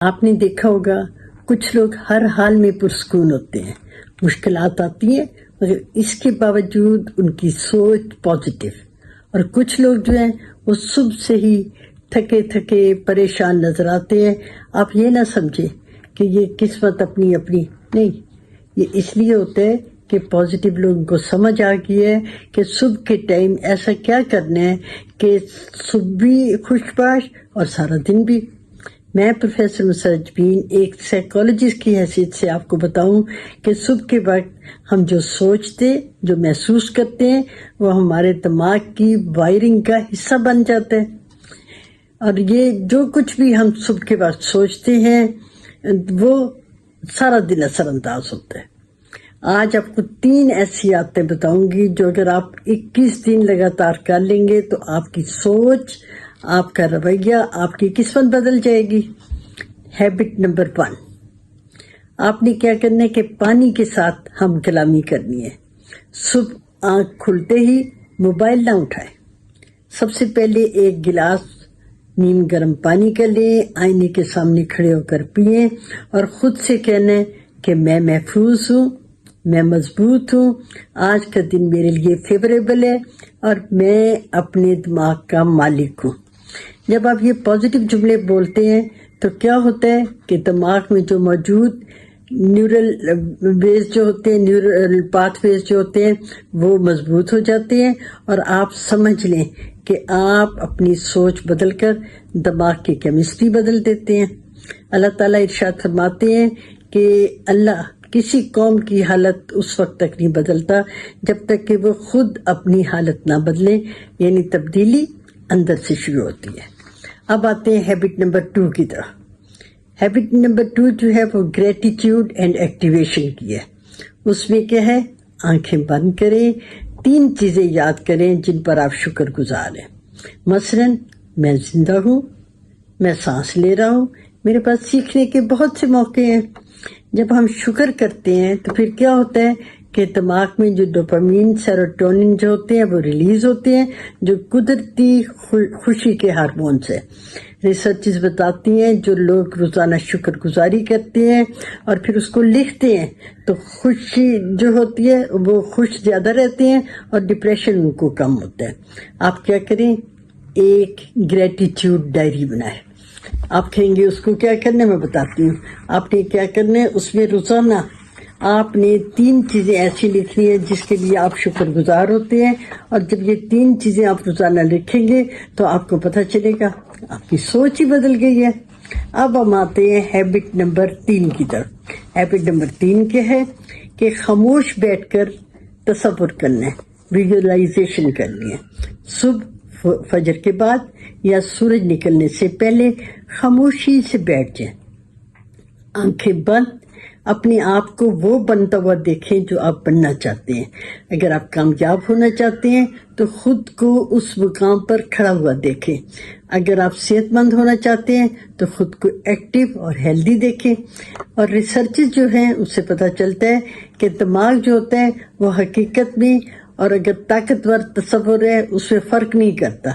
آپ نے دیکھا ہوگا کچھ لوگ ہر حال میں پرسکون ہوتے ہیں، مشکلات آتی ہیں مگر اس کے باوجود ان کی سوچ پازیٹیو، اور کچھ لوگ جو ہیں وہ صبح سے ہی تھکے تھکے پریشان نظر آتے ہیں۔ آپ یہ نہ سمجھیں کہ یہ قسمت اپنی اپنی نہیں، یہ اس لیے ہوتا ہے کہ پازیٹیو لوگوں کو سمجھ آ گئی ہے کہ صبح کے ٹائم ایسا کیا کرنا ہے کہ صبح بھی خوش باش اور سارا دن بھی۔ میں پروفیسر مسرت بین ایک سائیکالوجسٹ کی حیثیت سے آپ کو بتاؤں کہ صبح کے وقت ہم جو سوچتے، جو محسوس کرتے ہیں، وہ ہمارے دماغ کی وائرنگ کا حصہ بن جاتا ہے، اور یہ جو کچھ بھی ہم صبح کے وقت سوچتے ہیں وہ سارا دن اثر انداز ہوتا ہے۔ آج آپ کو 3 ایسی عادتیں بتاؤں گی جو اگر آپ 21 دن لگاتار کر لیں گے تو آپ کی سوچ، آپ کا رویہ، آپ کی قسمت بدل جائے گی۔ ہیبٹ نمبر 1، آپ نے کیا کرنا ہے کہ پانی کے ساتھ ہم کلامی کرنی ہے۔ صبح آنکھ کھلتے ہی موبائل نہ اٹھائیں، سب سے پہلے ایک گلاس نیم گرم پانی کا لیں، آئینے کے سامنے کھڑے ہو کر پئیں اور خود سے کہنا ہے کہ میں محفوظ ہوں، میں مضبوط ہوں، آج کا دن میرے لیے فیوریبل ہے اور میں اپنے دماغ کا مالک ہوں۔ جب آپ یہ پازیٹیو جملے بولتے ہیں تو کیا ہوتا ہے کہ دماغ میں جو موجود نیورل ویز جو ہوتے ہیں، نیورل پاتھ ویز جو ہوتے ہیں وہ مضبوط ہو جاتے ہیں، اور آپ سمجھ لیں کہ آپ اپنی سوچ بدل کر دماغ کی کیمسٹری بدل دیتے ہیں۔ اللہ تعالیٰ ارشاد فرماتے ہیں کہ اللہ کسی قوم کی حالت اس وقت تک نہیں بدلتا جب تک کہ وہ خود اپنی حالت نہ بدلیں، یعنی تبدیلی اندر سے شروع ہوتی ہے۔ اب آتے ہیں ہیبٹ نمبر 2 کی طرف۔ ہیبٹ نمبر 2 جو ہے وہ گریٹیٹیوڈ اینڈ ایکٹیویشن کی ہے۔ اس میں کیا ہے؟ آنکھیں بند کریں، 3 چیزیں یاد کریں جن پر آپ شکر گزار ہیں۔ مثلاً میں زندہ ہوں، میں سانس لے رہا ہوں، میرے پاس سیکھنے کے بہت سے موقع ہیں۔ جب ہم شکر کرتے ہیں تو پھر کیا ہوتا ہے کہ دماغ میں جو ڈوپامین، سیروٹونن جو ہوتے ہیں وہ ریلیز ہوتے ہیں، جو قدرتی خوشی کے ہارمونس ہیں۔ ریسرچز بتاتی ہیں جو لوگ روزانہ شکر گزاری کرتے ہیں اور پھر اس کو لکھتے ہیں تو خوشی جو ہوتی ہے وہ خوش زیادہ رہتے ہیں اور ڈپریشن ان کو کم ہوتا ہے۔ آپ کیا کریں؟ ایک گریٹیٹیوڈ ڈائری بنائیں۔ آپ کہیں گے اس کو کیا کرنا ہے؟ میں بتاتی ہوں۔ آپ نے کیا کرنا ہے، اس میں روزانہ آپ نے 3 چیزیں ایسی لکھنی ہیں جس کے لیے آپ شکر گزار ہوتے ہیں، اور جب یہ 3 چیزیں آپ روزانہ لکھیں گے تو آپ کو پتہ چلے گا آپ کی سوچ ہی بدل گئی ہے۔ اب ہم آتے ہیں ہیبٹ نمبر 3 کی طرف۔ ہیبٹ نمبر 3 کیا ہے کہ خاموش بیٹھ کر تصور کرنا ہے، ویژولائزیشن کرنی ہے۔ صبح فجر کے بعد یا سورج نکلنے سے پہلے خاموشی سے بیٹھ جائیں، آنکھیں بند، اپنے آپ کو وہ بنتا ہوا دیکھیں جو آپ بننا چاہتے ہیں۔ اگر آپ کامیاب ہونا چاہتے ہیں تو خود کو اس مقام پر کھڑا ہوا دیکھیں۔ اگر آپ صحت مند ہونا چاہتے ہیں تو خود کو ایکٹیو اور ہیلدی دیکھیں۔ اور ریسرچز جو ہیں اس سے پتہ چلتا ہے کہ دماغ جو ہوتا ہے وہ حقیقت میں اور اگر طاقتور تصور ہے اس میں فرق نہیں کرتا۔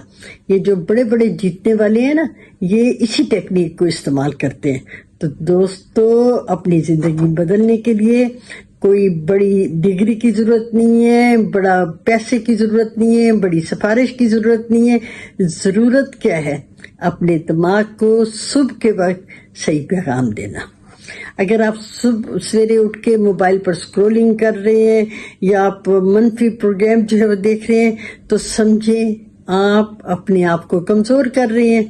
یہ جو بڑے بڑے جیتنے والے ہیں نا، یہ اسی ٹیکنیک کو استعمال کرتے ہیں۔ تو دوستو، اپنی زندگی بدلنے کے لیے کوئی بڑی ڈگری کی ضرورت نہیں ہے، بڑا پیسے کی ضرورت نہیں ہے، بڑی سفارش کی ضرورت نہیں ہے۔ ضرورت کیا ہے؟ اپنے دماغ کو صبح کے وقت صحیح پیغام دینا۔ اگر آپ صبح سویرے اٹھ کے موبائل پر سکرولنگ کر رہے ہیں یا آپ منفی پروگرام جو ہے وہ دیکھ رہے ہیں تو سمجھیں آپ اپنے آپ کو کمزور کر رہے ہیں۔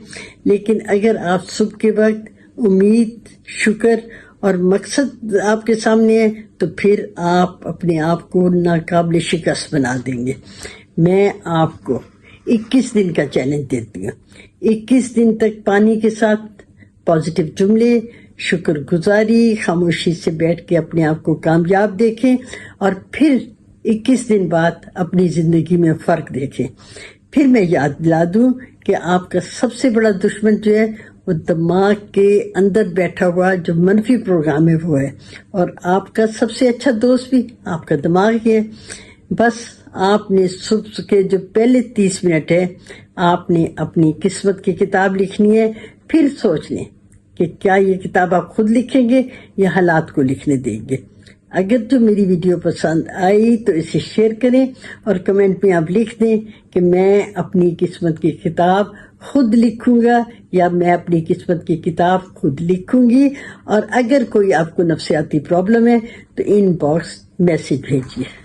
لیکن اگر آپ صبح کے وقت امید، شکر اور مقصد آپ کے سامنے ہے تو پھر آپ اپنے آپ کو ناقابل شکست بنا دیں گے۔ میں آپ کو 21 دن کا چیلنج دیتی ہوں۔ 21 دن تک پانی کے ساتھ پازیٹیو جملے، شکر گزاری، خاموشی سے بیٹھ کے اپنے آپ کو کامیاب دیکھیں، اور پھر 21 دن بعد اپنی زندگی میں فرق دیکھیں۔ پھر میں یاد دلا دوں کہ آپ کا سب سے بڑا دشمن جو ہے وہ دماغ کے اندر بیٹھا ہوا جو منفی پروگرام ہے وہ ہے، اور آپ کا سب سے اچھا دوست بھی آپ کا دماغ ہی ہے۔ بس آپ نے صبح کے جو پہلے 30 منٹ ہے آپ نے اپنی قسمت کی کتاب لکھنی ہے۔ پھر سوچ لیں کہ کیا یہ کتاب آپ خود لکھیں گے یا حالات کو لکھنے دیں گے۔ اگر تو میری ویڈیو پسند آئی تو اسے شیئر کریں اور کمنٹ میں آپ لکھ دیں کہ میں اپنی قسمت کی کتاب خود لکھوں گا یا میں اپنی قسمت کی کتاب خود لکھوں گی۔ اور اگر کوئی آپ کو نفسیاتی پرابلم ہے تو ان باکس میسج بھیجیے۔